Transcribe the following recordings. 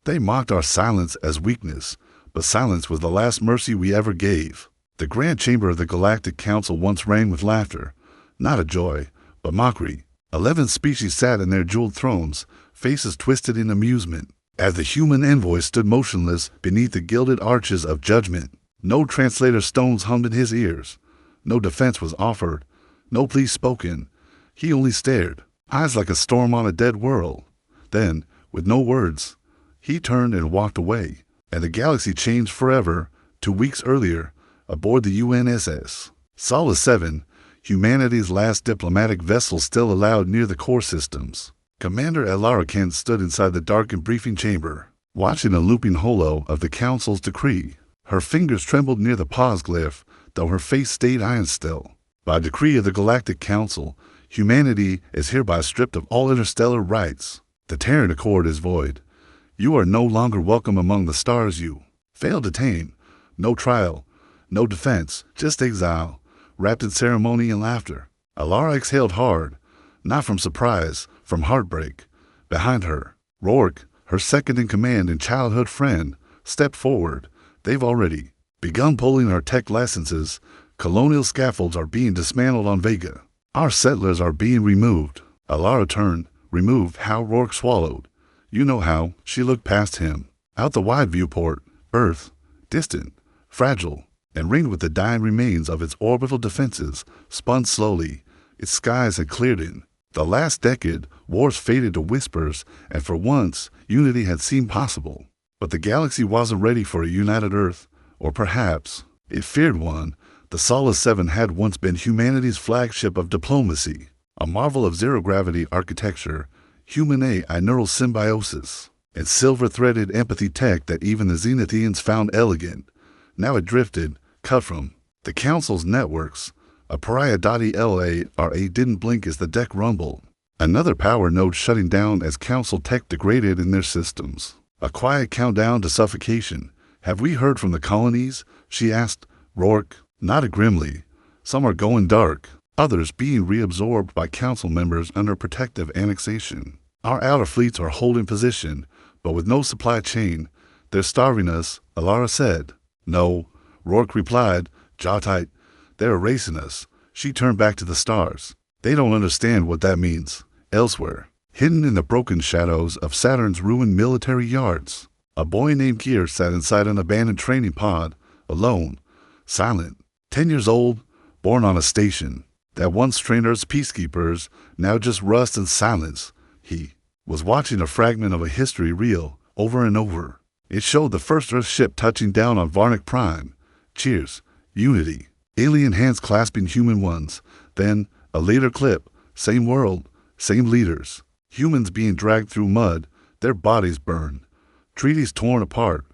They mocked our silence as weakness, but silence was the last mercy we ever gave. The grand chamber of the Galactic Council once rang with laughter, not a joy, but mockery. 11 species sat in their jeweled thrones, faces twisted in amusement, as the human envoy stood motionless beneath the gilded arches of judgment. No translator stones hummed in his ears. No defense was offered. No plea spoken. He only stared, eyes like a storm on a dead world. Then, with no words, he turned and walked away, and the galaxy changed forever. 2 weeks earlier, aboard the UNSS Solus 7, humanity's last diplomatic vessel still allowed near the core systems, Commander Elara Kent stood inside the darkened briefing chamber, watching a looping holo of the Council's decree. Her fingers trembled near the pause glyph, though her face stayed iron still. By decree of the Galactic Council, humanity is hereby stripped of all interstellar rights. The Terran Accord is void. You are no longer welcome among the stars. You failed to tame. No trial, no defense, just exile, wrapped in ceremony and laughter. Elara exhaled hard, not from surprise, from heartbreak. Behind her, Rourke, her second-in-command and childhood friend, stepped forward. They've already begun pulling our tech licenses. Colonial scaffolds are being dismantled on Vega. Our settlers are being removed. Elara turned, removed. How? Rourke swallowed. You know how. She looked past him, out the wide viewport. Earth, distant, fragile, and ringed with the dying remains of its orbital defenses, spun slowly. Its skies had cleared in. The last decade, wars faded to whispers, and for once, unity had seemed possible. But the galaxy wasn't ready for a united Earth, or perhaps it feared one. The Solus 7 had once been humanity's flagship of diplomacy, a marvel of zero-gravity architecture, human AI neural symbiosis, and silver-threaded empathy tech that even the Zenithians found elegant. Now it drifted, cut from the Council's networks. A pariah.LARA didn't blink as the deck rumbled. Another power node shutting down as Council tech degraded in their systems. A quiet countdown to suffocation. Have we heard from the colonies? She asked. Rourke nodded grimly. Some are going dark, others being reabsorbed by Council members under protective annexation. Our outer fleets are holding position, but with no supply chain. They're starving us, Elara said. No, Rourke replied, jaw tight. They're erasing us. She turned back to the stars. They don't understand what that means. Elsewhere, hidden in the broken shadows of Saturn's ruined military yards, a boy named Kier sat inside an abandoned training pod, alone, silent. 10 years old, born on a station that once trained Earth's peacekeepers, now just rust and silence. He was watching a fragment of a history reel over and over. It showed the first Earth ship touching down on Varnic Prime. Cheers. Unity. Alien hands clasping human ones. Then, a later clip. Same world, same leaders. Humans being dragged through mud, their bodies burned. Treaties torn apart.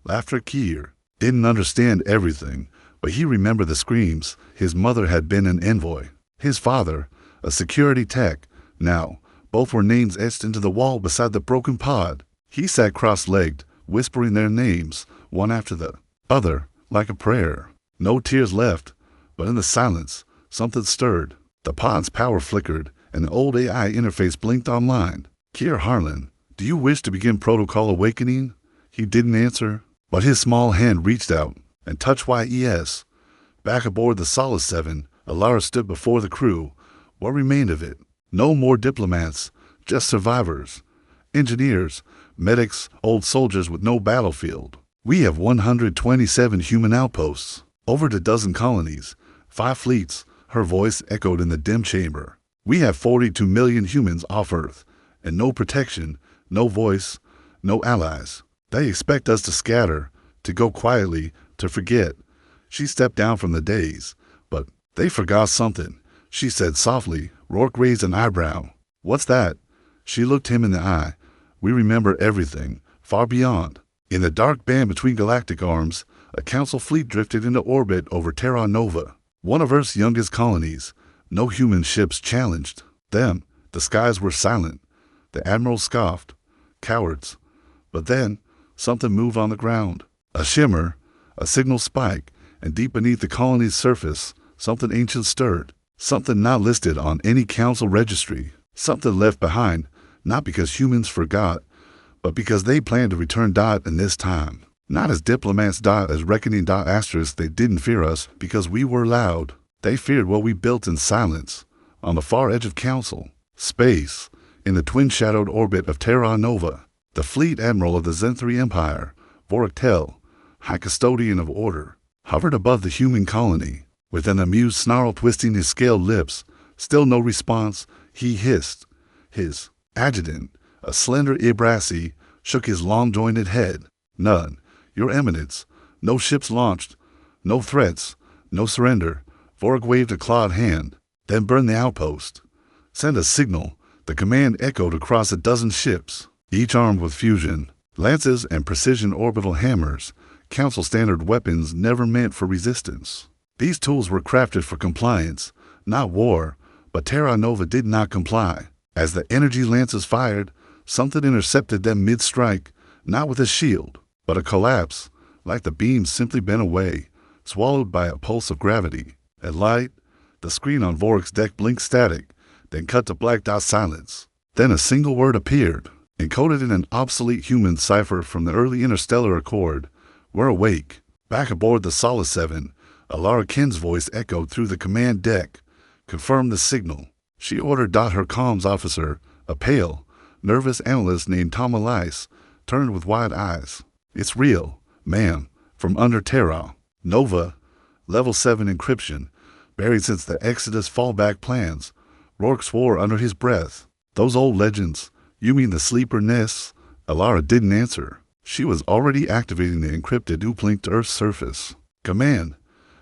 Laughter. Kier didn't understand everything, but he remembered the screams. His mother had been an envoy. His father, a security tech. Now, both were names etched into the wall beside the broken pod. He sat cross-legged, whispering their names, one after the other, like a prayer. No tears left, but in the silence, something stirred. The pod's power flickered, and the old AI interface blinked online. Kier Harlan, do you wish to begin protocol awakening? He didn't answer, but his small hand reached out and touched YES. Back aboard the Solus 7, Elara stood before the crew. What remained of it? No more diplomats, just survivors. Engineers, medics, old soldiers with no battlefield. We have 127 human outposts, over a dozen colonies, 5 fleets. Her voice echoed in the dim chamber. We have 42 million humans off Earth, and no protection, no voice, no allies. They expect us to scatter, to go quietly, to forget. She stepped down from the dais, but they forgot something. She said softly. Rourke raised an eyebrow. What's that? She looked him in the eye. We remember everything, far beyond. In the dark band between galactic arms, a Council fleet drifted into orbit over Terra Nova, one of Earth's youngest colonies. No human ships challenged them. The skies were silent. The Admiral scoffed. Cowards. But then, something moved on the ground. A shimmer, a signal spike, and deep beneath the colony's surface, something ancient stirred. Something not listed on any Council registry. Something left behind, not because humans forgot, but because they planned to return Dot in this time. Not as diplomats Dot as reckoning Dot asterisk they didn't fear us because we were loud. They feared what we built in silence, on the far edge of Council, space, in the twin-shadowed orbit of Terra Nova. The fleet admiral of the Zenthri Empire, Voractel, High Custodian of Order, hovered above the human colony. With an amused snarl twisting his scaled lips, still no response, he hissed. His adjutant, a slender Ibrasi, shook his long-jointed head. None, Your Eminence. No ships launched. No threats. No surrender. Vorak waved a clawed hand, then burned the outpost. Send a signal. The command echoed across a dozen ships, each armed with fusion, lances, and precision orbital hammers, Council standard weapons never meant for resistance. These tools were crafted for compliance, not war, but Terra Nova did not comply. As the energy lances fired, something intercepted them mid-strike, not with a shield, but a collapse, like the beams simply bent away, swallowed by a pulse of gravity. At light, the screen on Vorak's deck blinked static, then cut to blacked-out silence. Then a single word appeared, encoded in an obsolete human cipher from the early interstellar accord. We're awake. Back aboard the Solace 7, Alara Kin's voice echoed through the command deck. Confirm the signal. She ordered. Her comms officer, a pale, nervous analyst named Tomalais, turned with wide eyes. It's real, ma'am, from under Terra Nova. Level 7 encryption, buried since the Exodus fallback plans. Rourke swore under his breath. Those old legends. You mean the sleeper nests? Alara didn't answer. She was already activating the encrypted uplink to Earth's surface. Command,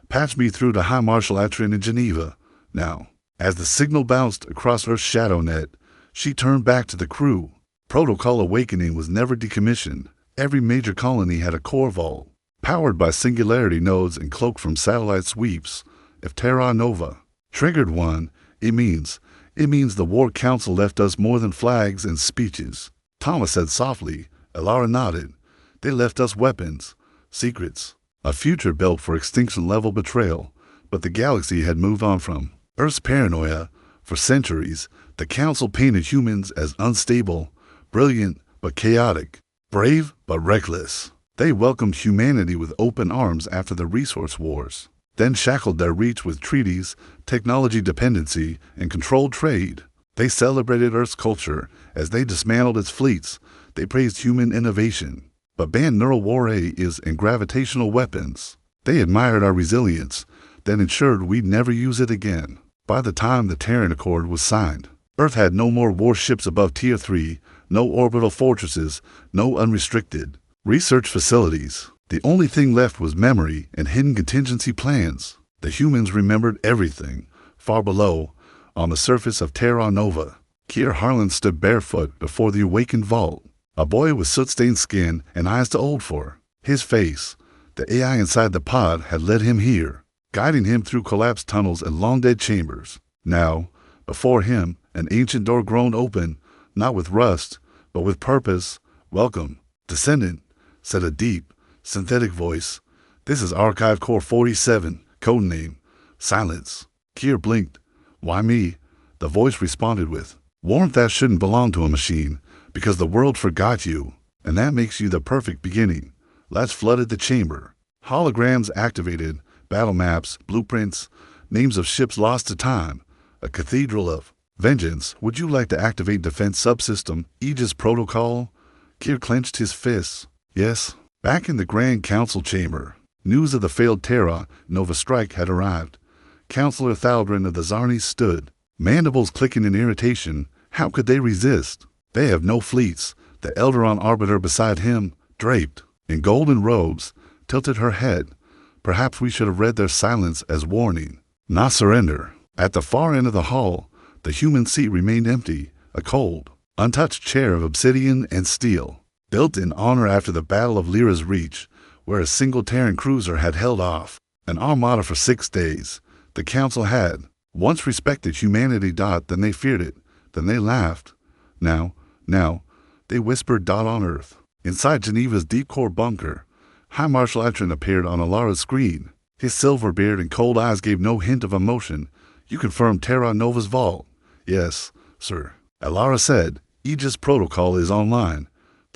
patch me through to High Marshal Atrin in Geneva. Now, as the signal bounced across Earth's shadow net, she turned back to the crew. Protocol Awakening was never decommissioned. Every major colony had a core vault, powered by singularity nodes and cloaked from satellite sweeps. If Terra Nova triggered one, it means the War Council left us more than flags and speeches. Thomas said softly. Alara nodded. They left us weapons, secrets, a future built for extinction-level betrayal. But the galaxy had moved on from Earth's paranoia. For centuries, the Council painted humans as unstable, brilliant but chaotic, brave but reckless. They welcomed humanity with open arms after the resource wars, then shackled their reach with treaties, technology dependency, and controlled trade. They celebrated Earth's culture as they dismantled its fleets. They praised human innovation, but banned neural warriors and gravitational weapons. They admired our resilience, then ensured we'd never use it again. By the time the Terran Accord was signed, Earth had no more warships above Tier 3, no orbital fortresses, no unrestricted research facilities. The only thing left was memory and hidden contingency plans. The humans remembered everything. Far below, on the surface of Terra Nova, Kier Harlan stood barefoot before the awakened vault. A boy with soot-stained skin and eyes too old for his face. The AI inside the pod had led him here, guiding him through collapsed tunnels and long-dead chambers. Now, before him, an ancient door groaned open, not with rust, but with purpose. Welcome, descendant, said a deep, synthetic voice. This is Archive Core 47, codename. Silence. Kier blinked. Why me? The voice responded with, warmth that shouldn't belong to a machine, because the world forgot you, and that makes you the perfect beginning. Lights flooded the chamber. Holograms activated, battle maps, blueprints, names of ships lost to time. A cathedral of vengeance. Would you like to activate defense subsystem, Aegis protocol? Kier clenched his fists. Yes. Back in the Grand Council chamber, news of the failed Terra Nova strike had arrived. Counselor Thaldrin of the Zarni stood, mandibles clicking in irritation. How could they resist? They have no fleets. The Elderon arbiter beside him, draped in golden robes, tilted her head. Perhaps we should have read their silence as warning. Not surrender. At the far end of the hall, the human seat remained empty, a cold, untouched chair of obsidian and steel, built in honor after the Battle of Lyra's Reach, where a single Terran cruiser had held off an armada for 6 days. The Council had once respected humanity. Then they feared it. Then they laughed. Now, they whispered. On Earth, inside Geneva's deep core bunker, High Marshal Atrin appeared on Alara's screen. His silver beard and cold eyes gave no hint of emotion. You confirmed Terra Nova's vault? Yes, sir. Alara said. Aegis protocol is online.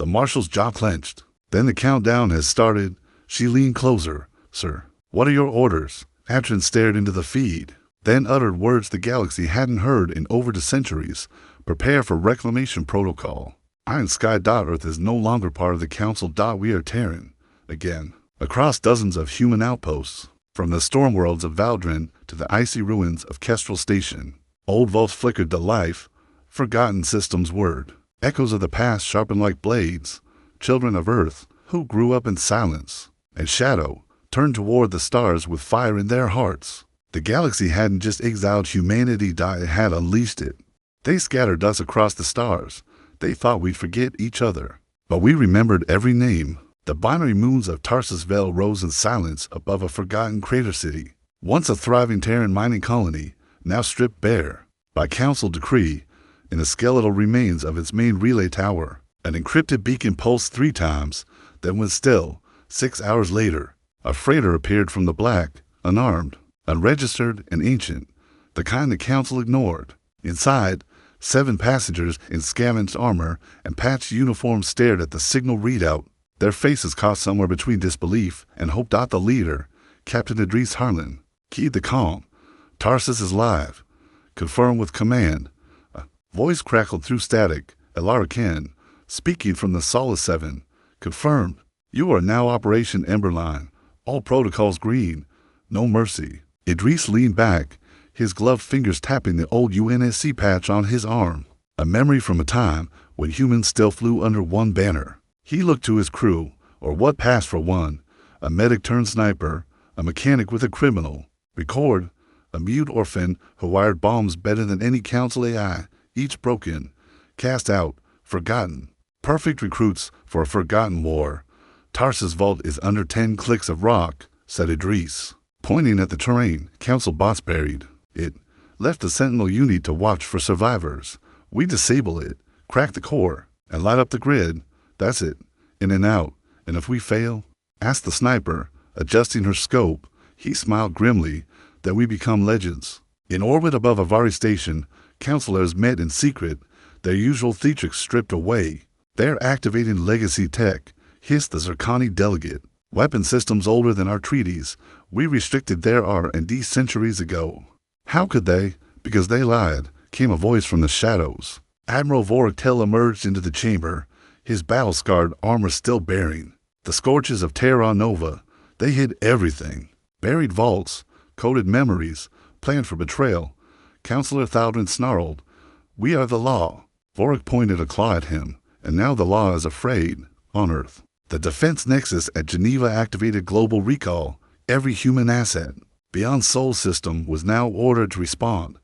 The marshal's jaw clenched. Then the countdown has started. She leaned closer. Sir, what are your orders? Atrin stared into the feed, then uttered words the galaxy hadn't heard in over the centuries. Prepare for reclamation protocol. Iron Sky. Earth is no longer part of the Council. We are Terran. Again. Across dozens of human outposts, from the storm worlds of Valdrin to the icy ruins of Kestrel Station, old vaults flickered to life. Forgotten systems whirred. Echoes of the past sharpened like blades. Children of Earth, who grew up in silence and shadow, turned toward the stars with fire in their hearts. The galaxy hadn't just exiled humanity, it had unleashed it. They scattered us across the stars. They thought we'd forget each other. But we remembered every name. The binary moons of Tarsus Vale rose in silence above a forgotten crater city. Once a thriving Terran mining colony, now stripped bare by council decree in the skeletal remains of its main relay tower. An encrypted beacon pulsed 3 times, then went still. 6 hours later, a freighter appeared from the black, unarmed, unregistered, and ancient, the kind the council ignored. Inside, 7 passengers in scavenged armor and patched uniforms stared at the signal readout, their faces caught somewhere between disbelief and hope. The leader, Captain Idris Harlan, keyed the comm. Tarsus is live. Confirm with command. A voice crackled through static. Elara Ken, speaking from the Solace 7. Confirmed. You are now Operation Emberline. All protocols green. No mercy. Idris leaned back, his gloved fingers tapping the old UNSC patch on his arm, a memory from a time when humans still flew under one banner. He looked to his crew, or what passed for one, a medic turned sniper, a mechanic with a criminal. Record, a mute orphan who wired bombs better than any council AI, each broken, cast out, forgotten. Perfect recruits for a forgotten war. Tarsus Vault is under 10 clicks of rock, said Idris, pointing at the terrain. Council bots buried it. Left the Sentinel unit to watch for survivors. We disable it, crack the core, and light up the grid. That's it. In and out. And if we fail? Asked the sniper, adjusting her scope. He smiled grimly. That we become legends. In orbit above Avari Station, counselors met in secret, their usual theatrics stripped away. They're activating legacy tech, hissed the Zirconi delegate. Weapon systems older than our treaties. We restricted their R&D centuries ago. How could they? Because they lied, came a voice from the shadows. Admiral Voraktel emerged into the chamber, his battle-scarred armor still bearing. The scorches of Terra Nova, they hid everything. Buried vaults, coded memories, planned for betrayal. Counselor Thaldrin snarled, "We are the law." Vorak pointed a claw at him, and now the law is afraid, on Earth. The defense nexus at Geneva activated global recall. Every human asset, beyond Sol system, was now ordered to respond.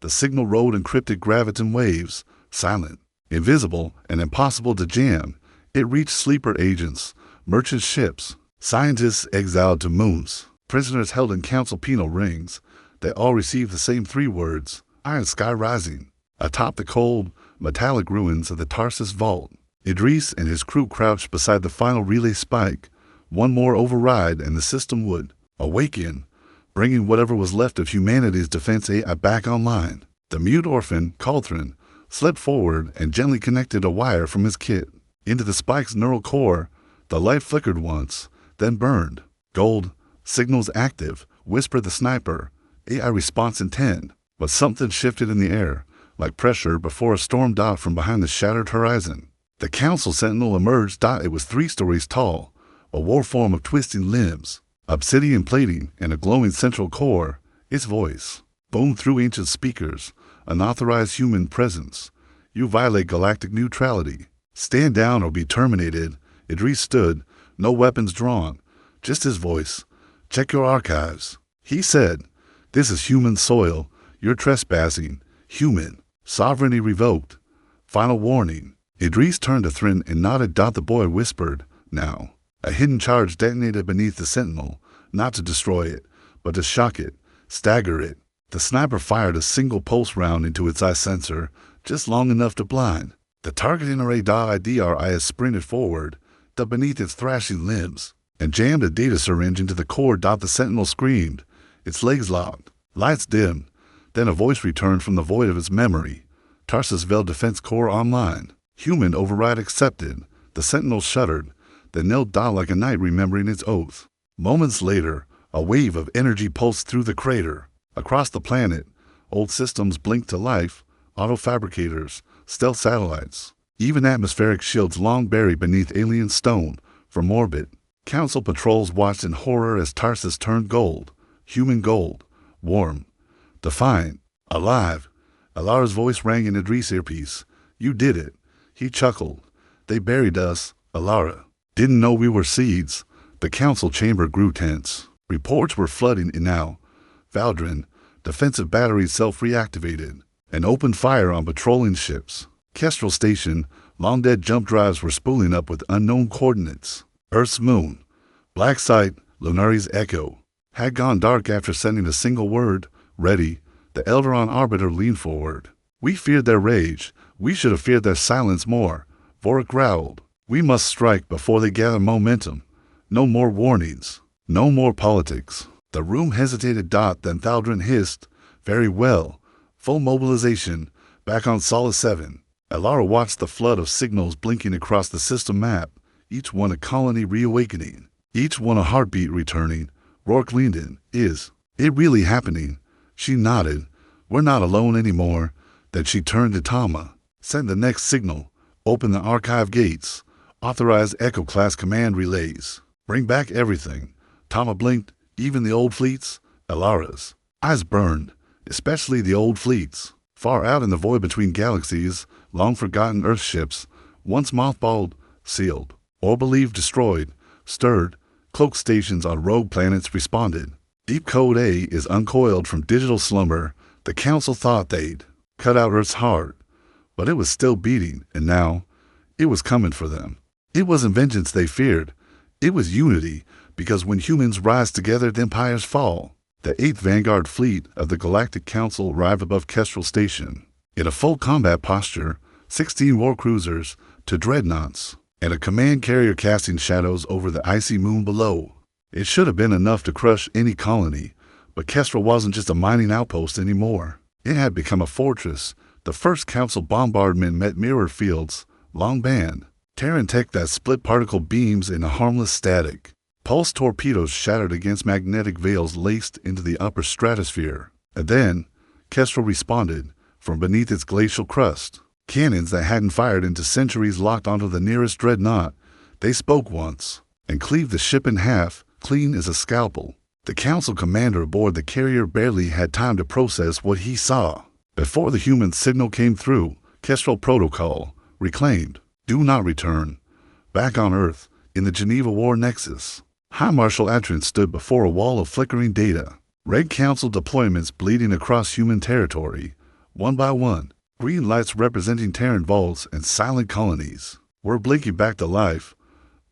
The signal rode encrypted graviton waves, silent, invisible, and impossible to jam. It reached sleeper agents, merchant ships, scientists exiled to moons, prisoners held in council penal rings. They all received the same 3 words, Iron Sky Rising, atop the cold, metallic ruins of the Tarsus Vault. Idris and his crew crouched beside the final relay spike. One more override and the system would awaken, bringing whatever was left of humanity's defense AI back online. The mute orphan, Calthrin, slipped forward and gently connected a wire from his kit into the spike's neural core. The light flickered once, then burned. Gold, signals active, whispered the sniper. AI response in 10. But something shifted in the air, like pressure before a storm dot from behind the shattered horizon. The council sentinel emerged. It was 3 stories tall, a war form of twisting limbs, obsidian plating, and a glowing central core. Its voice boomed through ancient speakers, unauthorized human presence. You violate galactic neutrality. Stand down or be terminated. Idris stood, no weapons drawn, just his voice. Check your archives. He said, this is human soil. You're trespassing. Human. Sovereignty revoked. Final warning. Idris turned to Thrin and nodded. The boy whispered, now. A hidden charge detonated beneath the sentinel, not to destroy it, but to shock it, stagger it. The sniper fired a single pulse round into its eye sensor, just long enough to blind. The targeting array IDRIS sprinted forward, beneath its thrashing limbs, and jammed a data syringe into the core. The sentinel screamed, its legs locked, lights dimmed. Then a voice returned from the void of its memory. Tarsus Vale Defense Core online. Human override accepted. The sentinel shuddered, then knelt down like a knight remembering its oath. Moments later, a wave of energy pulsed through the crater. Across the planet, old systems blinked to life, auto-fabricators, stealth satellites, even atmospheric shields long buried beneath alien stone from orbit. Council patrols watched in horror as Tarsus turned gold, human gold, warm, defiant, alive. Alara's voice rang in Idris' earpiece. "You did it." He chuckled. "They buried us, Alara. Didn't know we were seeds." The council chamber grew tense. Reports were flooding in now. Valdrin, defensive batteries self-reactivated, and opened fire on patrolling ships. Kestrel Station, long-dead jump drives were spooling up with unknown coordinates. Earth's moon, black site, Lunari's echo, had gone dark after sending a single word, ready. The Elderon Arbiter leaned forward. "We feared their rage. We should have feared their silence more," Vorik growled. "We must strike before they gather momentum. No more warnings. No more politics." The room hesitated. Then Thaldrin hissed, "Very well. Full mobilization. Back on Solace 7. Alara watched the flood of signals blinking across the system map, each one a colony reawakening, each one a heartbeat returning. Rourke leaned in. "Is it really happening?" She nodded. "We're not alone anymore." Then she turned to Tama. "Send the next signal. Open the archive gates. Authorize Echo-class command relays. Bring back everything." Tama blinked. "Even the old fleets?" Alara's eyes burned. "Especially the old fleets. Far out in the void between galaxies, long-forgotten Earth ships, once mothballed, sealed, or believed destroyed, stirred. Cloak stations on rogue planets responded. Deep Code A is uncoiled from digital slumber. The Council thought they'd cut out Earth's heart, but it was still beating, and now it was coming for them. It wasn't vengeance they feared. It was unity, because when humans rise together, the empires fall. The 8th Vanguard Fleet of the Galactic Council arrived above Kestrel Station. In a full combat posture, 16 war cruisers, 2 dreadnoughts, and a command carrier casting shadows over the icy moon below. It should have been enough to crush any colony, but Kestrel wasn't just a mining outpost anymore. It had become a fortress. The first Council bombardment met mirror fields, long band, Terran tech that split particle beams in a harmless static. Pulse torpedoes shattered against magnetic veils laced into the upper stratosphere. And then, Kestrel responded, from beneath its glacial crust. Cannons that hadn't fired into centuries locked onto the nearest dreadnought. They spoke once, and cleaved the ship in half, clean as a scalpel. The Council commander aboard the carrier barely had time to process what he saw. Before the human signal came through, Kestrel protocol, reclaimed, do not return. Back on Earth, in the Geneva War Nexus. High Marshal Atrin stood before a wall of flickering data. Red Council deployments bleeding across human territory. One by one, green lights representing Terran vaults and silent colonies were blinking back to life.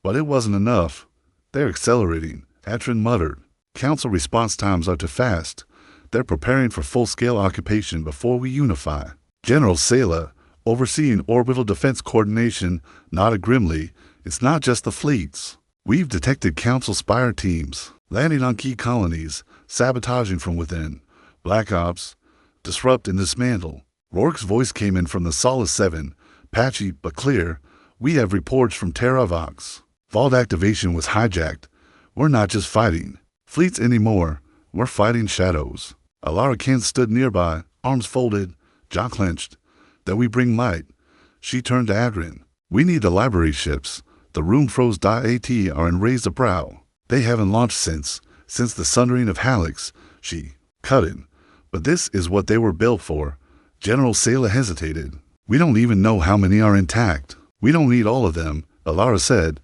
But it wasn't enough. They're accelerating, Atrin muttered. Council response times are too fast. They're preparing for full-scale occupation before we unify. General Sela, overseeing orbital defense coordination, nodded grimly. It's not just the fleets. We've detected Council spire teams, landing on key colonies, sabotaging from within. Black Ops, disrupt and dismantle. Rourke's voice came in from the Solace 7, patchy but clear. We have reports from Terravox. Vault activation was hijacked. We're not just fighting fleets anymore. We're fighting shadows. Alara Kent stood nearby, arms folded, jaw clenched. That we bring light. She turned to Adrin. We need the library ships. The room froze. AT are in raised a brow. They haven't launched since the sundering of Halix. She cut in. But this is what they were built for. General Sela hesitated. We don't even know how many are intact. We don't need all of them, Alara said.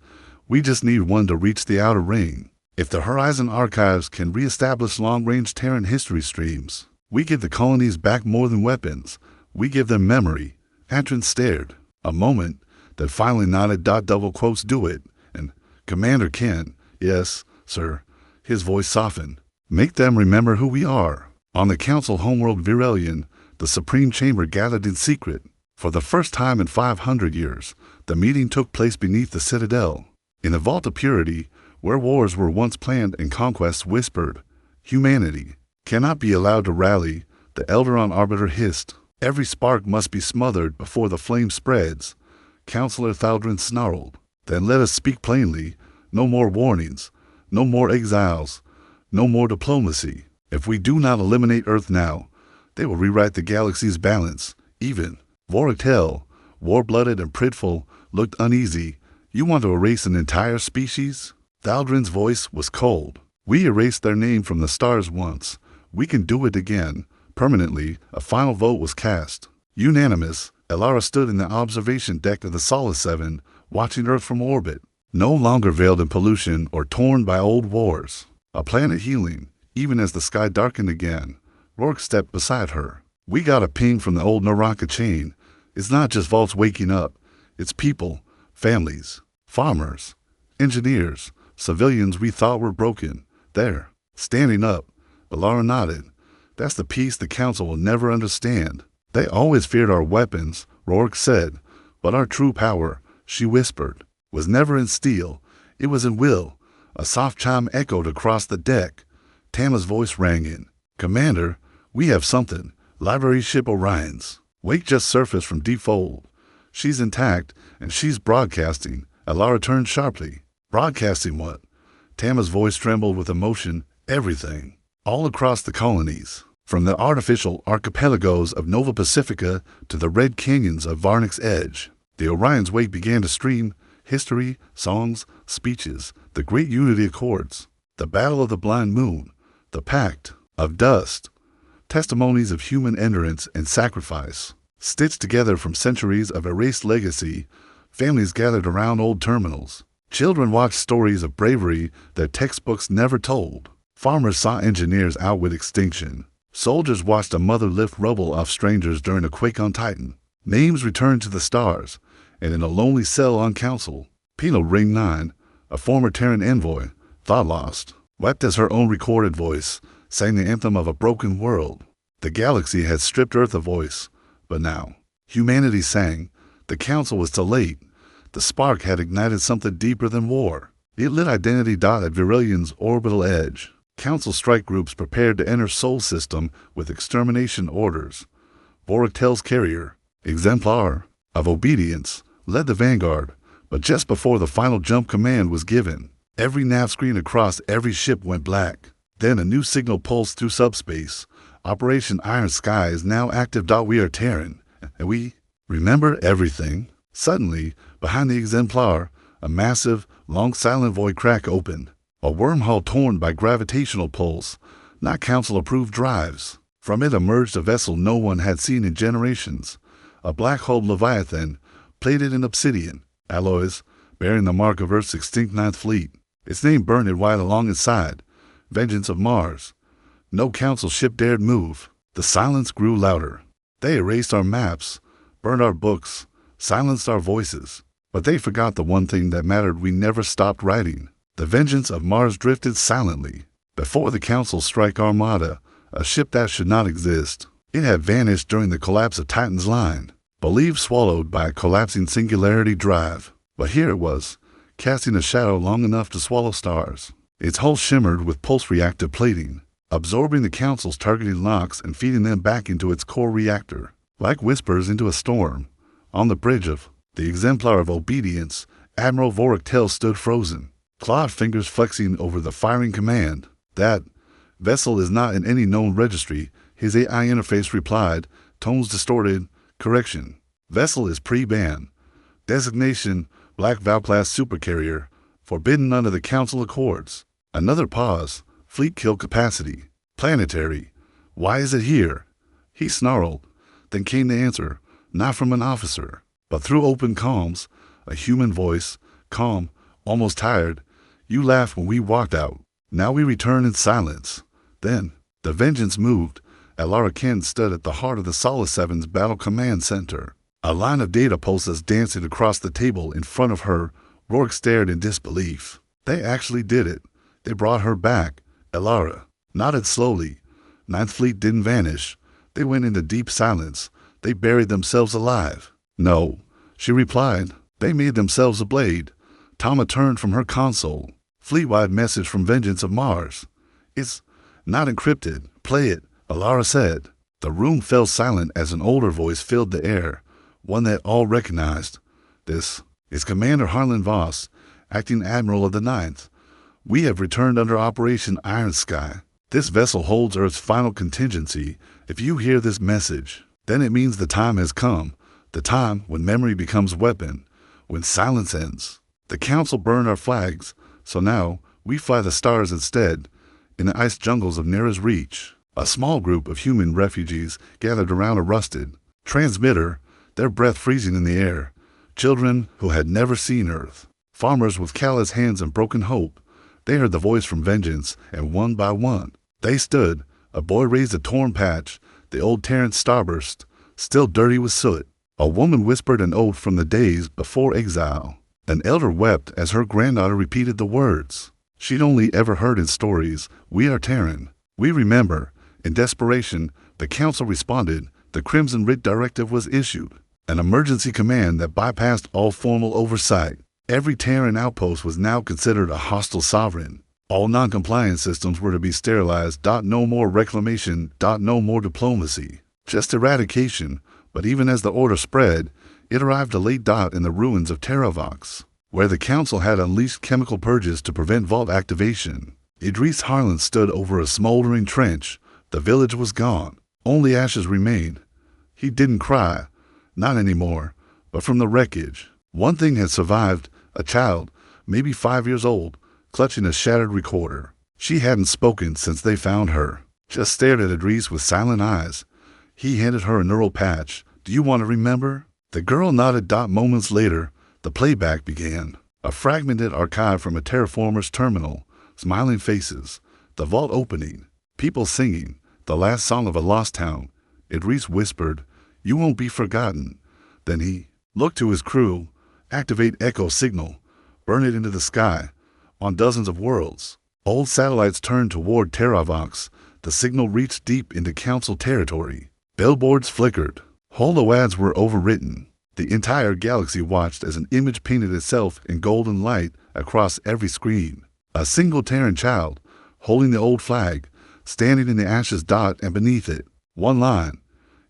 We just need one to reach the outer ring. If the Horizon Archives can re-establish long-range Terran history streams, we give the colonies back more than weapons. We give them memory. Atrin stared. A moment, then finally nodded. Double quotes do it. And Commander Ken, yes, sir. His voice softened. Make them remember who we are. On the Council homeworld Virelian, the Supreme Chamber gathered in secret. For the first time in 500 years, the meeting took place beneath the Citadel. In the Vault of Purity, where wars were once planned and conquests whispered, humanity cannot be allowed to rally, the Elderon Arbiter hissed. Every spark must be smothered before the flame spreads. Counselor Thaldrin snarled. Then let us speak plainly. No more warnings. No more exiles. No more diplomacy. If we do not eliminate Earth now, they will rewrite the galaxy's balance. Even Voractel, war-blooded and prideful, looked uneasy. You want to erase an entire species? Thaldrin's voice was cold. We erased their name from the stars once. We can do it again. Permanently, a final vote was cast. Unanimous, Elara stood in the observation deck of the Solace 7, watching Earth from orbit. No longer veiled in pollution or torn by old wars. A planet healing, even as the sky darkened again. Rourke stepped beside her. We got a ping from the old Naraka chain. It's not just vaults waking up. It's people, families, farmers, engineers, civilians we thought were broken. There, standing up. Elara nodded. That's the piece the Council will never understand. They always feared our weapons, Rourke said, but our true power, she whispered, was never in steel. It was in will. A soft chime echoed across the deck. Tama's voice rang in. Commander, we have something. Library ship Orion's. Wake just surfaced from Deep Fold. She's intact, and she's broadcasting. Elara turned sharply. Broadcasting what? Tama's voice trembled with emotion. Everything. All across the colonies. From the artificial archipelagos of Nova Pacifica to the red canyons of Varnix's Edge. The Orion's wake began to stream history, songs, speeches, the Great Unity Accords, the Battle of the Blind Moon, the Pact of Dust, testimonies of human endurance and sacrifice. Stitched together from centuries of erased legacy, families gathered around old terminals. Children watched stories of bravery that textbooks never told. Farmers saw engineers outwit extinction. Soldiers watched a mother lift rubble off strangers during a quake on Titan. Names returned to the stars, and in a lonely cell on Council, Penal Ring 9, a former Terran envoy, thought lost, wept as her own recorded voice sang the anthem of a broken world. The galaxy had stripped Earth of voice, but now humanity sang. The Council was too late. The spark had ignited something deeper than war. It lit identity dot at Virilion's orbital edge. Council strike groups prepared to enter Sol System with extermination orders. Voractel's carrier, Exemplar of Obedience, led the vanguard, but just before the final jump command was given, every nav screen across every ship went black. Then a new signal pulsed through subspace. Operation Iron Sky is now active. We are Terran, and we remember everything. Suddenly, behind the Exemplar, a massive, long silent void crack opened. A wormhole torn by gravitational pulse, not Council-approved drives. From it emerged a vessel no one had seen in generations. A black-hulled Leviathan, plated in obsidian alloys, bearing the mark of Earth's extinct Ninth Fleet. Its name burned white along its side. Vengeance of Mars. No Council ship dared move. The silence grew louder. They erased our maps, burned our books, silenced our voices. But they forgot the one thing that mattered. We never stopped writing. The vengeance of Mars drifted silently. Before the Council strike Armada, a ship that should not exist. It had vanished during the collapse of Titan's line, believed swallowed by a collapsing singularity drive. But here it was, casting a shadow long enough to swallow stars. Its hull shimmered with pulse-reactive plating, absorbing the Council's targeting locks and feeding them back into its core reactor. Like whispers into a storm, on the bridge of the Exemplar of Obedience, Admiral Voractel stood frozen, clawed fingers flexing over the firing command. That vessel is not in any known registry, his AI interface replied, tones distorted. Correction. Vessel is pre-ban. Designation, Black Val-class supercarrier, forbidden under the Council Accords. Another pause. Fleet kill capacity. Planetary. Why is it here? He snarled. Then came the answer, not from an officer, but through open comms, a human voice, calm, almost tired. You laughed when we walked out. Now we return in silence. Then, the vengeance moved. Elara Kent stood at the heart of the Solace 7's Battle Command Center. A line of data pulses dancing across the table in front of her. Rourke stared in disbelief. They actually did it. They brought her back. Elara nodded slowly. Ninth Fleet didn't vanish. They went into deep silence. They buried themselves alive. No, she replied. They made themselves a blade. Tama turned from her console. Fleet-wide message from Vengeance of Mars. It's not encrypted. Play it, Elara said. The room fell silent as an older voice filled the air, one that all recognized. This It's Commander Harlan Voss, acting Admiral of the Ninth. We have returned under Operation Iron Sky. This vessel holds Earth's final contingency. If you hear this message, then it means the time has come. The time when memory becomes weapon, when silence ends. The Council burned our flags, so now we fly the stars instead. In the ice jungles of nearest reach, a small group of human refugees gathered around a rusted transmitter, their breath freezing in the air. Children who had never seen Earth, farmers with callous hands and broken hope. They heard the voice from vengeance, and one by one, they stood. A boy raised a torn patch, the old Terran starburst, still dirty with soot. A woman whispered an oath from the days before exile. An elder wept as her granddaughter repeated the words she'd only ever heard in stories. We are Terran. We remember. In desperation, the Council responded. The Crimson Writ Directive was issued, an emergency command that bypassed all formal oversight. Every Terran outpost was now considered a hostile sovereign. All non-compliant systems were to be sterilized. No more reclamation. No more diplomacy. Just eradication. But even as the order spread, it arrived a late in the ruins of Terravox, where the Council had unleashed chemical purges to prevent vault activation. Idris Harlan stood over a smoldering trench. The village was gone. Only ashes remained. He didn't cry. Not anymore. But from the wreckage, one thing had survived. A child, maybe 5 years old, clutching a shattered recorder. She hadn't spoken since they found her. Just stared at Idris with silent eyes. He handed her a neural patch. Do you want to remember? The girl nodded. Moments later, the playback began. A fragmented archive from a terraformer's terminal. Smiling faces. The vault opening. People singing. The last song of a lost town. Idris whispered, "You won't be forgotten." Then he looked to his crew. Activate echo signal. Burn it into the sky. On dozens of worlds. Old satellites turned toward Terravox. The signal reached deep into Council territory. Billboards flickered. Holo ads were overwritten. The entire galaxy watched as an image painted itself in golden light across every screen. A single Terran child, holding the old flag, standing in the ashes. And beneath it, one line.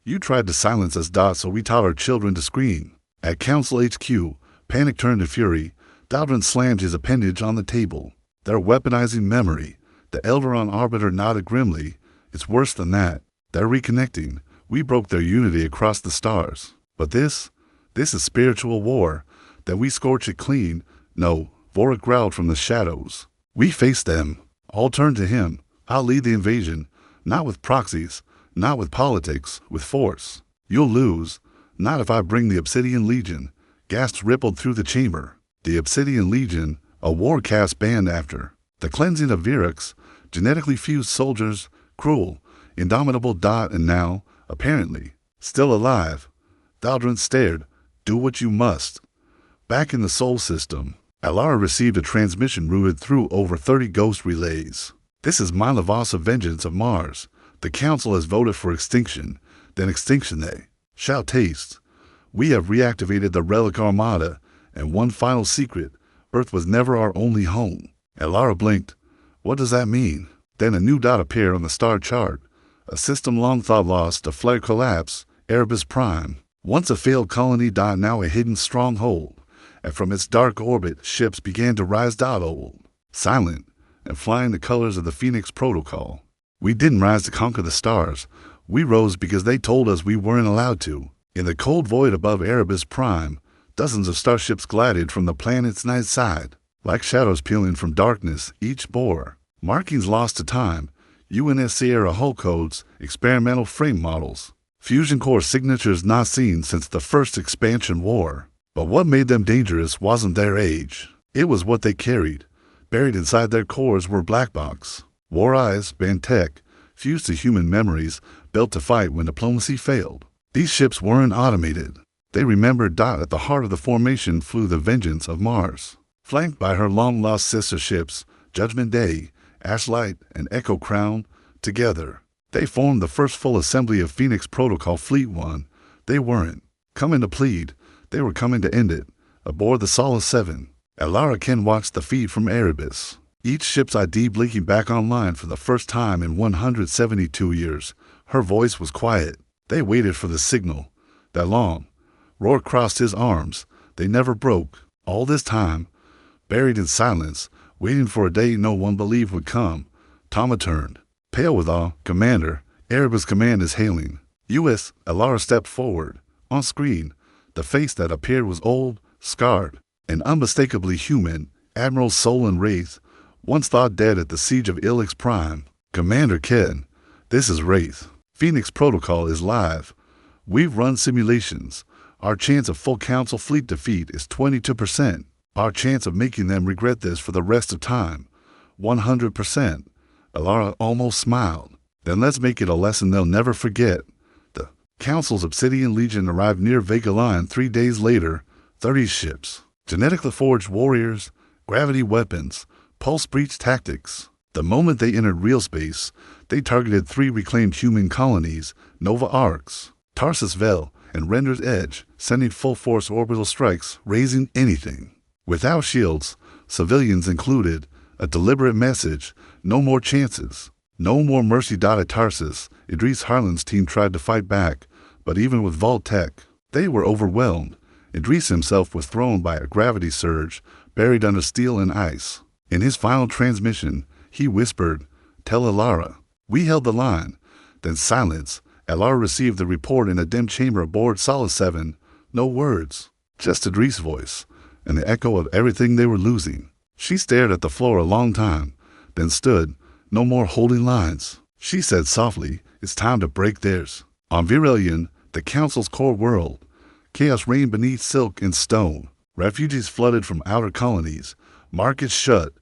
You tried to silence us. So we taught our children to scream. At Council HQ, panic turned to fury. Daldrin slammed his appendage on the table. They're weaponizing memory. The elder on Arbiter nodded grimly. It's worse than that. They're reconnecting. We broke their unity across the stars. But this is spiritual war. That we scorch it clean. No, Vorik growled from the shadows. We face them. All turn to him. I'll lead the invasion. Not with proxies. Not with politics. With force. You'll lose. Not if I bring the Obsidian Legion. Gasps rippled through the chamber. The Obsidian Legion, a war caste banned after the cleansing of Virex, genetically fused soldiers, cruel, indomitable. And now, apparently, still alive. Daldrin stared. Do what you must. Back in the Sol system, Alara received a transmission routed through over 30 ghost relays. This is Malavasa vengeance of Mars. The Council has voted for extinction. Then extinction they shall taste. We have reactivated the Relic Armada, and one final secret. Earth was never our only home. Alara blinked. What does that mean? Then a new dot appeared on the star chart. A system long thought lost, a flare collapse, Erebus Prime. Once a failed colony. Now a hidden stronghold. And from its dark orbit, ships began to rise. Old, silent, and flying the colors of the Phoenix Protocol. We didn't rise to conquer the stars. We rose because they told us we weren't allowed to. In the cold void above Erebus Prime, dozens of starships glided from the planet's night side. Like shadows peeling from darkness, each bore markings lost to time. UNS Sierra hull codes, experimental frame models. Fusion core signatures not seen since the first expansion war. But what made them dangerous wasn't their age. It was what they carried. Buried inside their cores were black box. War eyes, Bantech, fused to human memories, built to fight when diplomacy failed. These ships weren't automated. They remembered. At the heart of the formation flew the vengeance of Mars. Flanked by her long-lost sister ships, Judgment Day, Ashlight, and Echo Crown, together, they formed the first full assembly of Phoenix Protocol Fleet 1. They weren't coming to plead. They were coming to end it. Aboard the Solace 7, Alara Ken watched the feed from Erebus. Each ship's ID blinking back online for the first time in 172 years. Her voice was quiet. They waited for the signal. That long. Rourke crossed his arms. They never broke. All this time, buried in silence, waiting for a day no one believed would come, Tama turned. Pale with awe, "Commander, Erebus command is hailing." U.S. Alara stepped forward. On screen, the face that appeared was old, scarred, and unmistakably human. Admiral Solon Wraith, once thought dead at the siege of Ilix Prime. "Commander Ken, this is Wraith. Phoenix Protocol is live. We've run simulations. Our chance of full Council fleet defeat is 22%. Our chance of making them regret this for the rest of time, 100%. Alara almost smiled. "Then let's make it a lesson they'll never forget." The Council's Obsidian Legion arrived near Vega Line 3 days later, 30 ships, genetically forged warriors, gravity weapons, pulse breach tactics. The moment they entered real space, they targeted 3 reclaimed human colonies, Nova Arcs, Tarsus Vel, and Render's Edge, sending full-force orbital strikes, raising anything. Without shields, civilians included, a deliberate message: no more chances. No more mercy. At Tarsus, Idris Harlan's team tried to fight back, but even with Vault Tech, they were overwhelmed. Idris himself was thrown by a gravity surge, buried under steel and ice. In his final transmission, he whispered, "Tell Alara." We held the line. Then silence. Alara received the report in a dim chamber aboard Solid 7. No words, just Idris' voice, and the echo of everything they were losing. She stared at the floor a long time, then stood. "No more holding lines," she said softly. "It's time to break theirs." On Virelian, the Council's core world, chaos reigned beneath silk and stone. Refugees flooded from outer colonies. Markets shut.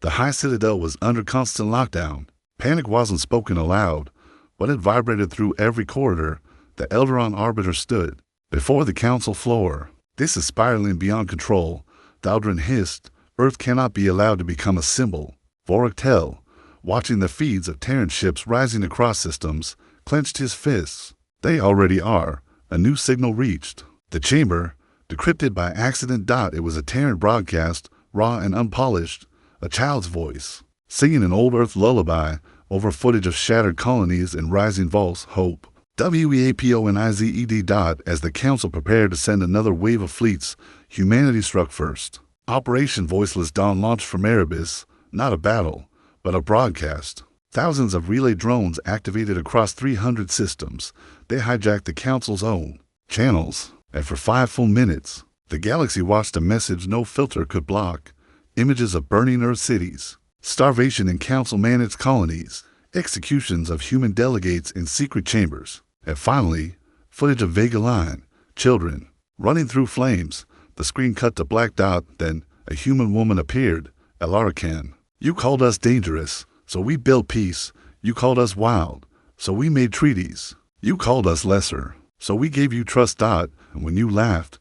The High Citadel was under constant lockdown. Panic wasn't spoken aloud, but it vibrated through every corridor. The Elderon Arbiter stood before the Council floor. "This is spiraling beyond control," Thaldrin hissed. "Earth cannot be allowed to become a symbol." Voraktel, watching the feeds of Terran ships rising across systems, clenched his fists. "They already are." A new signal reached the chamber, decrypted by accident. It was a Terran broadcast, raw and unpolished, a child's voice, singing an old Earth lullaby over footage of shattered colonies and rising vaults. "Hope. WEAPONIZED. As the Council prepared to send another wave of fleets, humanity struck first. Operation Voiceless Dawn launched from Erebus, not a battle, but a broadcast. Thousands of relay drones activated across 300 systems. They hijacked the Council's own channels, and for 5 full minutes, the galaxy watched a message no filter could block. Images of burning Earth cities, starvation in Council-managed colonies, executions of human delegates in secret chambers, and finally, footage of Vega Line, children, running through flames. The screen cut to black. Then a human woman appeared. "Alara Khan, you called us dangerous, so we built peace. You called us wild, so we made treaties. You called us lesser, so we gave you trust. And when you laughed,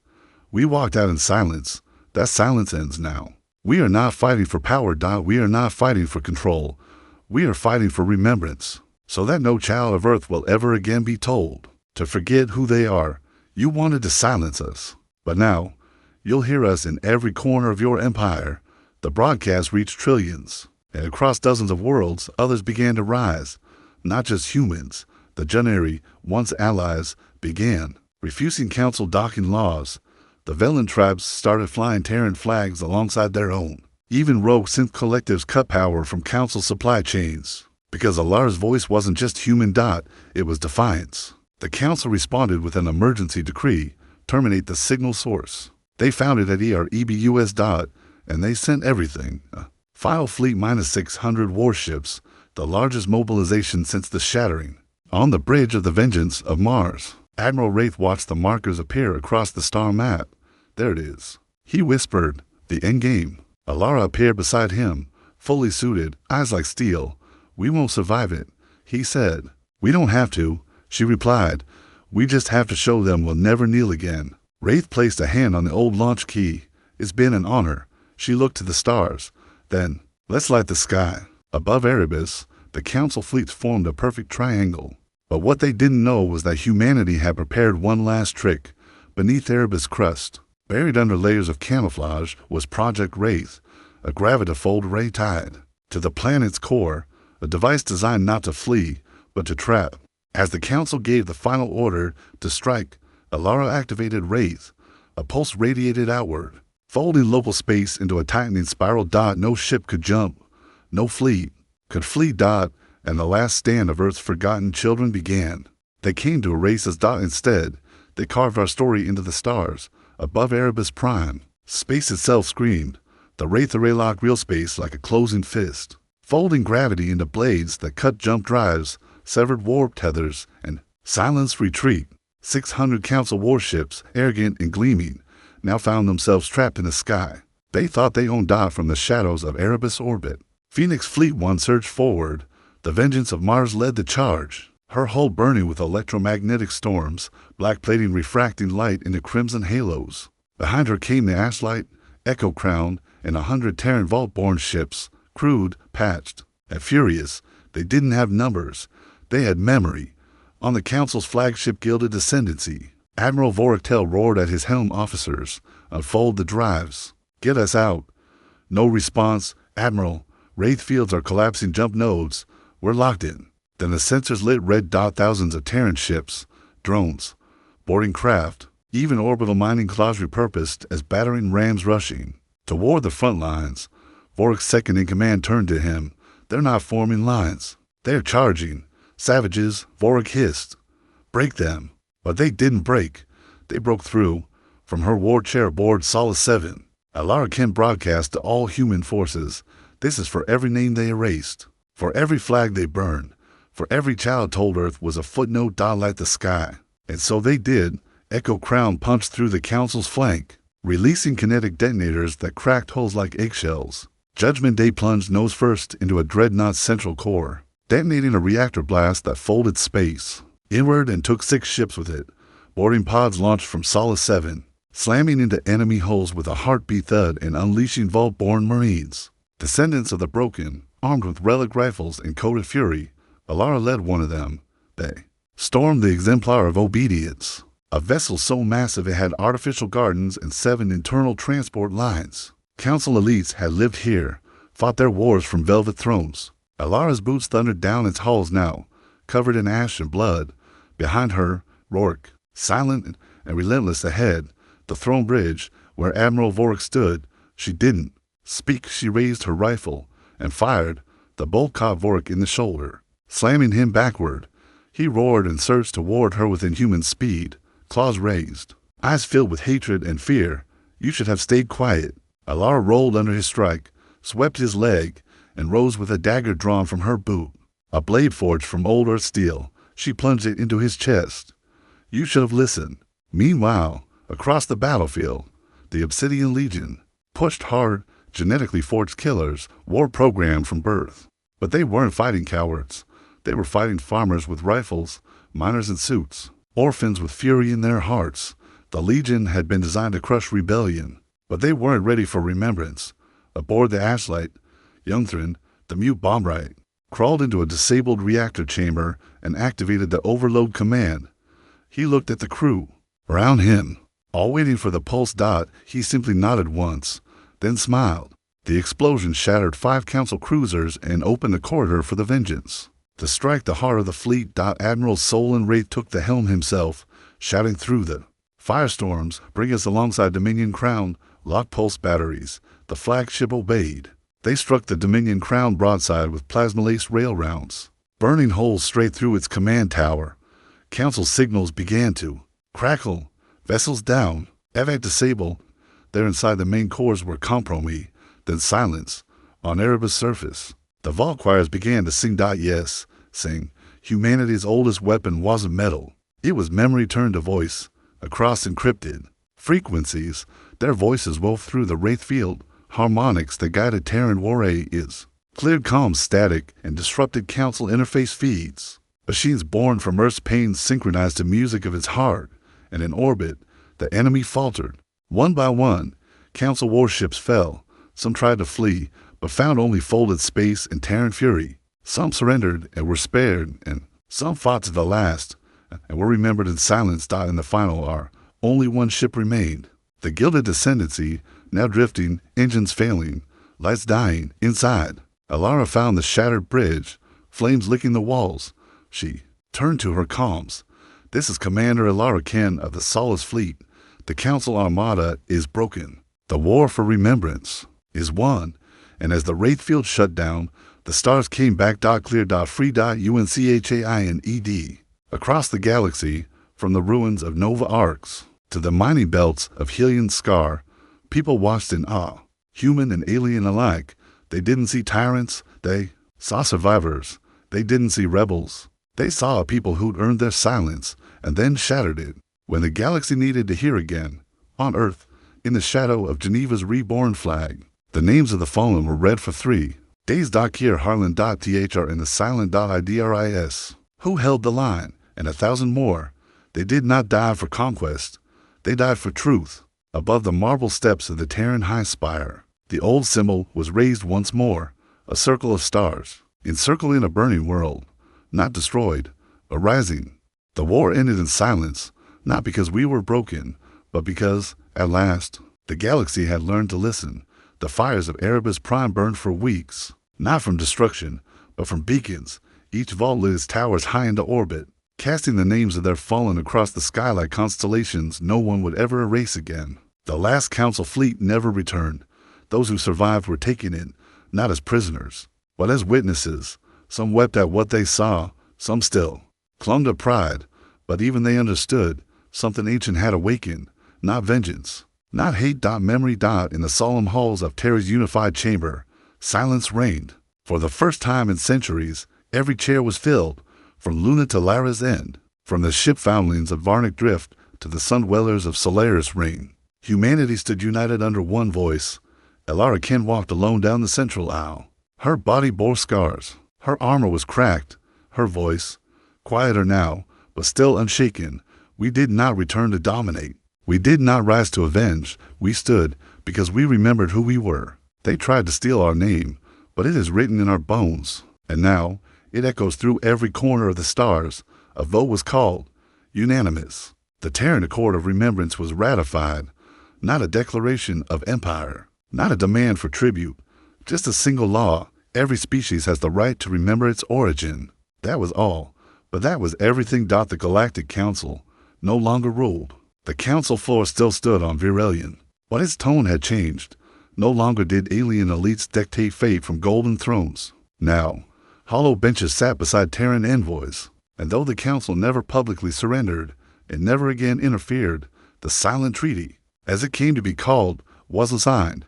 we walked out in silence. That silence ends now. We are not fighting for power. We are not fighting for control. We are fighting for remembrance, so that no child of Earth will ever again be told to forget who they are. You wanted to silence us, but now you'll hear us in every corner of your empire." The broadcast reached trillions, and across dozens of worlds, others began to rise. Not just humans. The Junari, once allies, began refusing Council docking laws. The Velen tribes started flying Terran flags alongside their own. Even rogue synth collectives cut power from Council supply chains. Because Alara's voice wasn't just human. It was defiance. The Council responded with an emergency decree: terminate the signal source. They found it at EREBUS. And they sent everything. File fleet -600 warships, the largest mobilization since the Shattering. On the bridge of the Vengeance of Mars, Admiral Wraith watched the markers appear across the star map. "There it is," he whispered. "The endgame." Alara appeared beside him, fully suited, eyes like steel. "We won't survive it," he said. "We don't have to," she replied. "We just have to show them we'll never kneel again." Wraith placed a hand on the old launch key. "It's been an honor." She looked to the stars. Then, "Let's light the sky." Above Erebus, the Council fleets formed a perfect triangle. But what they didn't know was that humanity had prepared one last trick. Beneath Erebus' crust, buried under layers of camouflage, was Project Wraith, a gravitifold ray tied to the planet's core, a device designed not to flee, but to trap. As the Council gave the final order to strike, Alara activated Wraith. A pulse radiated outward, folding local space into a tightening spiral. No ship could jump, no fleet could flee. And the last stand of Earth's forgotten children began. They came to erase us. Instead, they carved our story into the stars, above Erebus Prime. Space itself screamed, the Wraith Array locked real space like a closing fist, folding gravity into blades that cut jump drives, severed warp tethers, and silenced retreat. 600 Council warships, arrogant and gleaming, now found themselves trapped in the sky. They thought they owned from the shadows of Erebus orbit. Phoenix Fleet 1 surged forward. The Vengeance of Mars led the charge, her hull burning with electromagnetic storms, black plating refracting light into crimson halos. Behind her came the Ashlight, Echo Crown, and 100 Terran Vault-borne ships, crewed, patched, and furious. They didn't have numbers. They had memory. On the Council's flagship Gilded Ascendancy, Admiral Voraktel roared at his helm officers, "Unfold the drives. Get us out." No response. "Admiral, Wraith fields are collapsing. Jump nodes. We're locked in." Then the sensors lit red. Thousands of Terran ships, drones, boarding craft, even orbital mining claws repurposed as battering rams rushing. Toward the front lines, Vork's second-in-command turned to him. "They're not forming lines. They're charging. Savages," Vork hissed. "Break them." But they didn't break. They broke through. From her war chair aboard Solace 7, Alara Kent broadcast to all human forces, "This is for every name they erased, for every flag they burned, for every child told Earth was a footnote. Like the sky." And so they did. Echo Crown punched through the Council's flank, releasing kinetic detonators that cracked hulls like eggshells. Judgment Day plunged nose first into a dreadnought's central core, detonating a reactor blast that folded space inward and took 6 ships with it. Boarding pods launched from Solace 7, slamming into enemy hulls with a heartbeat thud and unleashing Vault-borne Marines. Descendants of the Broken, armed with relic rifles and coded fury, Alara led one of them. They stormed the Exemplar of Obedience, a vessel so massive it had artificial gardens and 7 internal transport lines. Council elites had lived here, fought their wars from velvet thrones. Alara's boots thundered down its halls now, covered in ash and blood. Behind her, Rourke, silent and relentless. Ahead, the throne bridge, where Admiral Vork stood. She didn't speak. She raised her rifle and fired. The bolt caught Vork in the shoulder, slamming him backward. He roared and surged toward her with inhuman speed, claws raised, eyes filled with hatred and fear. "You should have stayed quiet." Alara rolled under his strike, swept his leg, and rose with a dagger drawn from her boot, a blade forged from old earth steel. She plunged it into his chest. "You should have listened." Meanwhile, across the battlefield, the Obsidian Legion pushed hard, genetically forged killers, war programmed from birth. But they weren't fighting cowards. They were fighting farmers with rifles, miners in suits, orphans with fury in their hearts. The Legion had been designed to crush rebellion, but they weren't ready for remembrance. Aboard the Ashlight, Youngthrin, the mute bombrite, crawled into a disabled reactor chamber and activated the overload command. He looked at the crew around him, all waiting for the pulse. He simply nodded once, then smiled. The explosion shattered 5 Council cruisers and opened a corridor for the Vengeance to strike the heart of the fleet. Admiral Solon Wraith took the helm himself, shouting through the firestorms, "Bring us alongside Dominion Crown. Lock pulse batteries." The flagship obeyed. They struck the Dominion Crown broadside with plasma-laced rail rounds, burning holes straight through its command tower. Council signals began to crackle. Vessels down, evac disable. There inside the main cores were compromise, then silence. On Erebus' surface, the vault choirs began to sing. Yes, sing. Humanity's oldest weapon wasn't metal. It was memory turned to voice, across encrypted frequencies. Their voices wove through the wraith field, harmonics that guided Terran warriors, cleared calm static and disrupted Council interface feeds. Machines born from Earth's pain synchronized the music of its heart, and in orbit, the enemy faltered. One by one, Council warships fell. Some tried to flee, but found only folded space and Terran fury. Some surrendered and were spared, and some fought to the last, and were remembered in silence. In the final hour, only one ship remained. The Gilded Ascendancy, now drifting, engines failing, lights dying. Inside, Alara found the shattered bridge, flames licking the walls. She turned to her comms. "This is Commander Alara Ken of the Solace Fleet. The Council Armada is broken. The war for remembrance is won, and as the wraith field shut down, the stars came back. Clear. Free. UNCHAINED. Across the galaxy, from the ruins of Nova Arcs to the mining belts of Helion Scar, people watched in awe, human and alien alike. They didn't see tyrants, they saw survivors. They didn't see rebels. They saw a people who'd earned their silence and then shattered it. When the galaxy needed to hear again, on Earth, in the shadow of Geneva's reborn flag, the names of the fallen were read for 3 days. Here Harlan.thr and the silent idris, who held the line, and 1,000 more. They did not die for conquest. They died for truth. Above the marble steps of the Terran High Spire, the old symbol was raised once more, a circle of stars, encircling a burning world, not destroyed, but rising. The war ended in silence, not because we were broken, but because, at last, the galaxy had learned to listen. The fires of Erebus Prime burned for weeks, not from destruction, but from beacons. Each vault lit its towers high into orbit, casting the names of their fallen across the sky like constellations no one would ever erase again. The last Council fleet never returned. Those who survived were taken in, not as prisoners, but as witnesses. Some wept at what they saw, some still clung to pride, but even they understood something ancient had awakened, not vengeance, not hate. Memory. In the solemn halls of Terra's unified chamber, silence reigned. For the first time in centuries, every chair was filled, from Luna to Lyra's End, from the ship foundlings of Varnic Drift to the sun dwellers of Solaris Ring. Humanity stood united under one voice. Elara Ken walked alone down the central aisle. Her body bore scars. Her armor was cracked. Her voice, quieter now, but still unshaken. We did not return to dominate. We did not rise to avenge. We stood because we remembered who we were. They tried to steal our name, but it is written in our bones. And now, it echoes through every corner of the stars. A vote was called, unanimous. The Terran Accord of Remembrance was ratified, not a declaration of empire, not a demand for tribute, just a single law. Every species has the right to remember its origin. That was all, but that was everything. The Galactic Council no longer ruled. The council floor still stood on Virelion, but its tone had changed. No longer did alien elites dictate fate from golden thrones. Now, hollow benches sat beside Terran envoys, and though the council never publicly surrendered, it never again interfered. The silent treaty, as it came to be called, wasn't signed.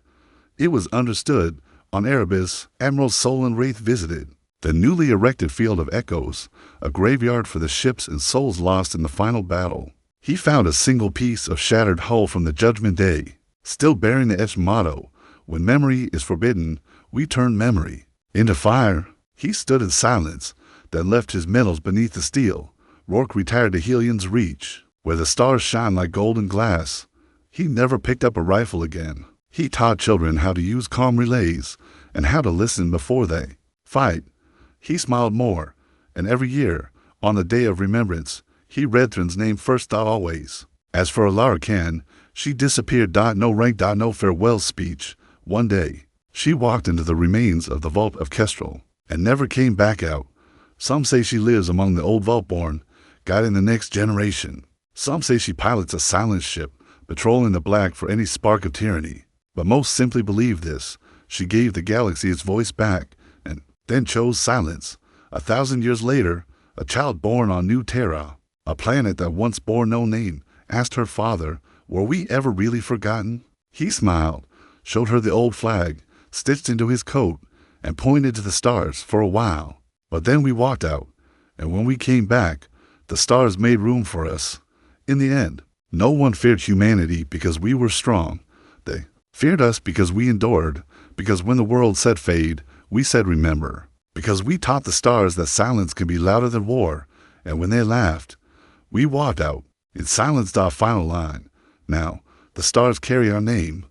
It was understood. On Erebus, Admiral Solon Wraith visited the newly erected Field of Echoes, a graveyard for the ships and souls lost in the final battle. He found a single piece of shattered hull from the Judgment Day, still bearing the etched motto, "When memory is forbidden, we turn memory into fire." He stood in silence, then left his metals beneath the steel. Rourke retired to Helion's Reach, where the stars shine like golden glass. He never picked up a rifle again. He taught children how to use calm relays and how to listen before they fight. He smiled more, and every year, on the Day of Remembrance, he read Thrin's name first. Always. As for Elara Ken, she disappeared. No rank. No farewell speech. One day, she walked into the remains of the Vault of Kestrel and never came back out. Some say she lives among the old Vaultborn, guiding the next generation. Some say she pilots a silent ship, patrolling the black for any spark of tyranny. But most simply believe this. She gave the galaxy its voice back, and then chose silence. 1,000 years later, a child born on New Terra, a planet that once bore no name, asked her father, "Were we ever really forgotten?" He smiled, showed her the old flag, stitched into his coat, and pointed to the stars for a while. But then we walked out, and when we came back, the stars made room for us. In the end, no one feared humanity because we were strong. They feared us because we endured, because when the world said fade, we said remember, because we taught the stars that silence can be louder than war, and when they laughed, we walked out in silence. Final line. Now, the stars carry our name.